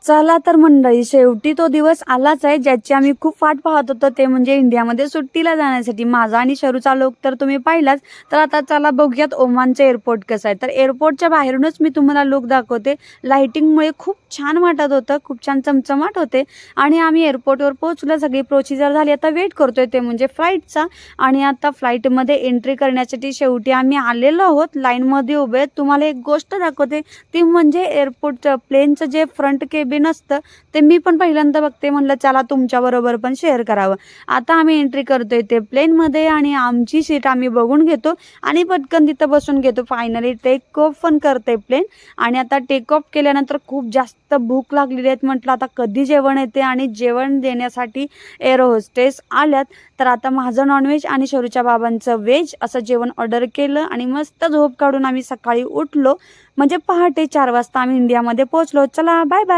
चला तर मंडळी, शेवटी तो दिवस आलाच आहे ज्याची आम्ही खूप वाट पाहत होतो, ते म्हणजे इंडियामध्ये सुट्टीला जाण्यासाठी. माझा आणि शरूचा लोक तर तुम्ही पाहिलाच. तर आता चला बघूयात ओमानचं एअरपोर्ट कसं आहे. तर एअरपोर्टच्या बाहेरूनच मी तुम्हाला लुक दाखवते. लाइटिंगमुळे खूप छान वाटत होतं, खूप छान चमचमाट होते. आणि आम्ही एअरपोर्टवर पोहोचलो, सगळी प्रोसिजर झाली. आता वेट करतोय ते म्हणजे फ्लाईटचा. आणि आता फ्लाईटमध्ये एंट्री करण्यासाठी शेवटी आम्ही आलेलो आहोत, लाईनमध्ये उभे आहेत. तुम्हाला एक गोष्ट दाखवते, ती म्हणजे एअरपोर्टचं प्लेनचं जे फ्रंट केबिन असतं ते मी पण पहिल्यांदा बघते. म्हणलं चला तुमच्याबरोबर पण शेअर करावं. आता आम्ही एंट्री करतोय ते प्लेनमध्ये आणि आमची सीट आम्ही बघून घेतो आणि पटकन तिथं बसून घेतो. फायनली टेक ऑफ पण करते प्लेन. आणि आता टेक ऑफ केल्यानंतर खूप जास्त भूक लागलेली आहे. म्हटलं आता कधी जेवण येते, आणि जेवण देण्यासाठी एअर होस्टेस आल्यात. तर आता माझं नॉनव्हेज आणि शरूच्या बाबांचं व्हेज असं जेवण ऑर्डर केलं आणि मस्त झोप काढून आम्ही सकाळी उठलो. म्हणजे पहाटे 4 वाजता आम्ही इंडियामध्ये पोहोचलो. चला बाय बाय.